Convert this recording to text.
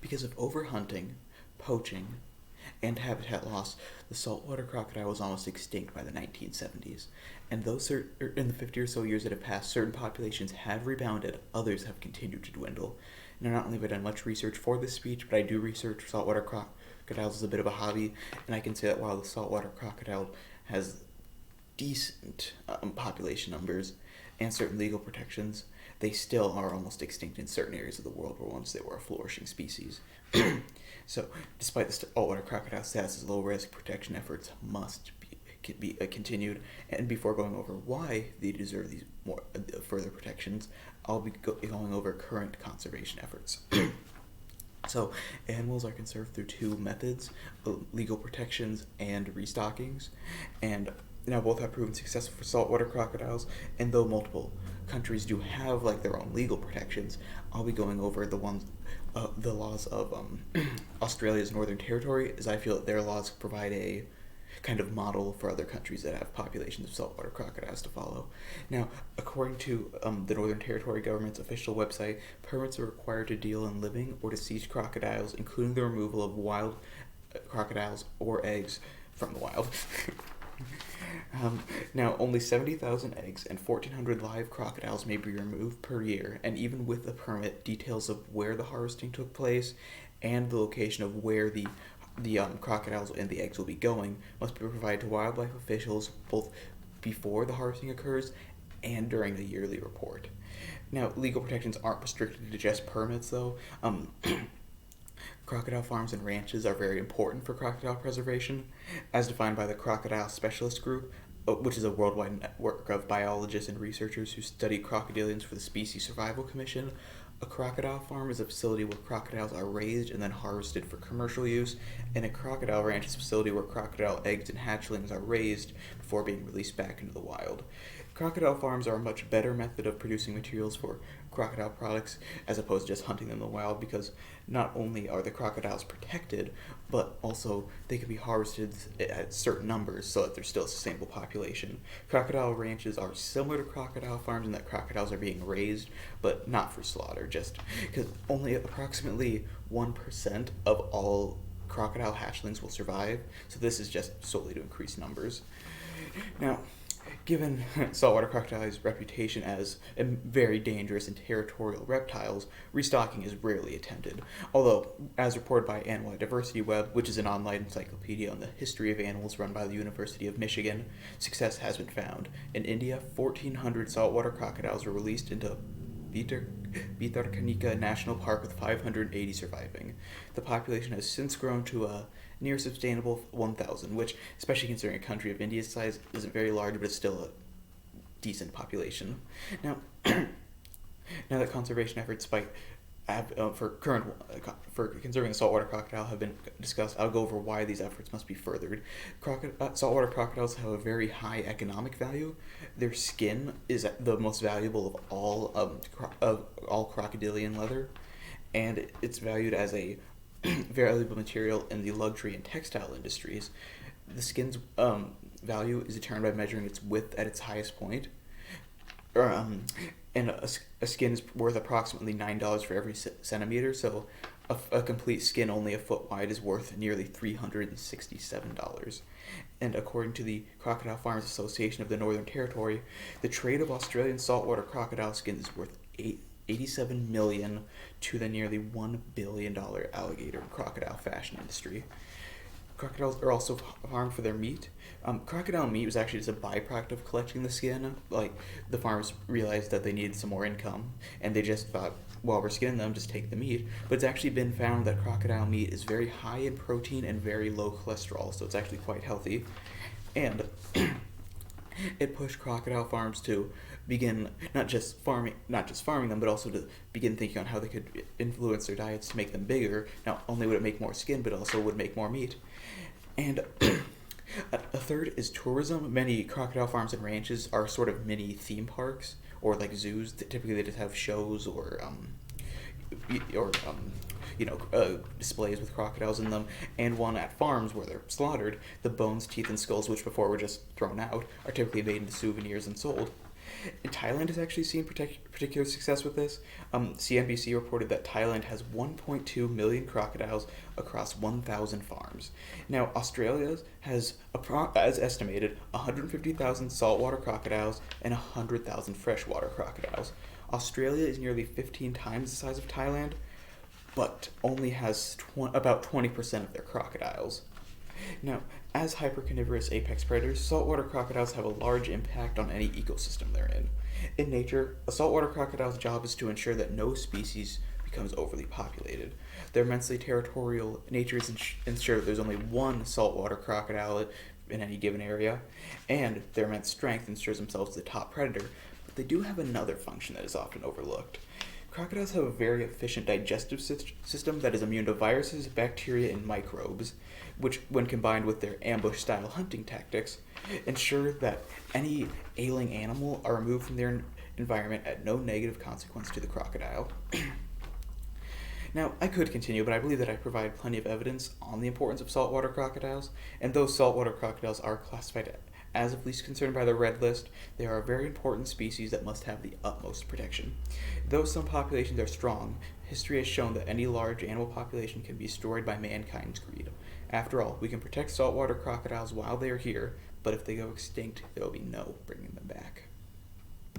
Because of overhunting, poaching, and habitat loss, the saltwater crocodile was almost extinct by the 1970s. And in the 50 or so years that have passed, certain populations have rebounded, others have continued to dwindle. Now, not only have I done much research for this speech, but I do research saltwater crocodiles as a bit of a hobby, and I can say that while the saltwater crocodile has decent population numbers and certain legal protections, they still are almost extinct in certain areas of the world where once they were a flourishing species. So, despite the saltwater crocodile status as low risk, protection efforts must be continued. And before going over why they deserve these more further protections, I'll be going over current conservation efforts. So, animals are conserved through two methods: legal protections and restockings. And now both have proven successful for saltwater crocodiles, and though multiple countries do have like their own legal protections, I'll be going over the laws of Australia's Northern Territory, as I feel that their laws provide a kind of model for other countries that have populations of saltwater crocodiles to follow. Now, according to the Northern Territory government's official website, permits are required to deal in living or deceased crocodiles, including the removal of wild crocodiles or eggs from the wild. Now, only 70,000 eggs and 1,400 live crocodiles may be removed per year, and even with the permit, details of where the harvesting took place and the location of where the crocodiles and the eggs will be going must be provided to wildlife officials both before the harvesting occurs and during the yearly report. Now, legal protections aren't restricted to just permits, though. Crocodile farms and ranches are very important for crocodile preservation, as defined by the Crocodile Specialist Group, which is a worldwide network of biologists and researchers who study crocodilians for the Species Survival Commission. A crocodile farm is a facility where crocodiles are raised and then harvested for commercial use, and a crocodile ranch is a facility where crocodile eggs and hatchlings are raised before being released back into the wild. Crocodile farms are a much better method of producing materials for crocodile products as opposed to just hunting them in the wild, because not only are the crocodiles protected, but also they can be harvested at certain numbers so that there's still a sustainable population. Crocodile ranches are similar to crocodile farms in that crocodiles are being raised, but not for slaughter, just because only approximately 1% of all crocodile hatchlings will survive, so this is just solely to increase numbers. Now, given saltwater crocodiles' reputation as very dangerous and territorial reptiles, restocking is rarely attempted. Although, as reported by Animal Diversity Web, which is an online encyclopedia on the history of animals run by the University of Michigan, success has been found. In India, 1,400 saltwater crocodiles were released into Bhitarkanika National Park, with 580 surviving. The population has since grown to a near sustainable 1,000, which, especially considering a country of India's size, isn't very large, but it's still a decent population. Now, now that conservation efforts for conserving the saltwater crocodile have been discussed, I'll go over why these efforts must be furthered. Saltwater crocodiles have a very high economic value. Their skin is the most valuable of all crocodilian leather, and it's valued as a valuable material in the luxury and textile industries. The skin's value is determined by measuring its width at its highest point. And a skin is worth approximately $9 for every centimeter, so a complete skin only a foot wide is worth nearly $367. And according to the Crocodile Farmers Association of the Northern Territory, the trade of Australian saltwater crocodile skins is worth $87 million to the nearly $1 billion alligator and crocodile fashion industry. Crocodiles are also farmed for their meat. Crocodile meat was actually just a byproduct of collecting the skin. Like, the farmers realized that they needed some more income, and they just thought, well, we're skinning them, just take the meat. But it's actually been found that crocodile meat is very high in protein and very low cholesterol, so it's actually quite healthy. And it pushed crocodile farms to begin not just farming them, but also to begin thinking on how they could influence their diets to make them bigger. Not only would it make more skin, but also would make more meat. And a third is tourism. Many crocodile farms and ranches are sort of mini theme parks, or like zoos. Typically, they just have shows or displays with crocodiles in them. And one at farms where they're slaughtered, the bones, teeth, and skulls, which before were just thrown out, are typically made into souvenirs and sold. And Thailand has actually seen particular success with this. CNBC reported that Thailand has 1.2 million crocodiles across 1,000 farms. Now, Australia has, as estimated, 150,000 saltwater crocodiles and 100,000 freshwater crocodiles. Australia is nearly 15 times the size of Thailand, but only has about 20% of their crocodiles. Now, as hypercarnivorous apex predators, saltwater crocodiles have a large impact on any ecosystem they're in. In nature, a saltwater crocodile's job is to ensure that no species becomes overly populated. Their immensely territorial nature ensure that there's only one saltwater crocodile in any given area, and their immense strength ensures themselves the top predator, but they do have another function that is often overlooked. Crocodiles have a very efficient digestive system that is immune to viruses, bacteria, and microbes, which, when combined with their ambush-style hunting tactics, ensure that any ailing animal are removed from their environment at no negative consequence to the crocodile. Now, I could continue, but I believe that I provide plenty of evidence on the importance of saltwater crocodiles, and though saltwater crocodiles are classified as of least concern by the Red List, they are a very important species that must have the utmost protection. Though some populations are strong, history has shown that any large animal population can be destroyed by mankind's greed. After all, we can protect saltwater crocodiles while they are here, but if they go extinct, there will be no bringing them back.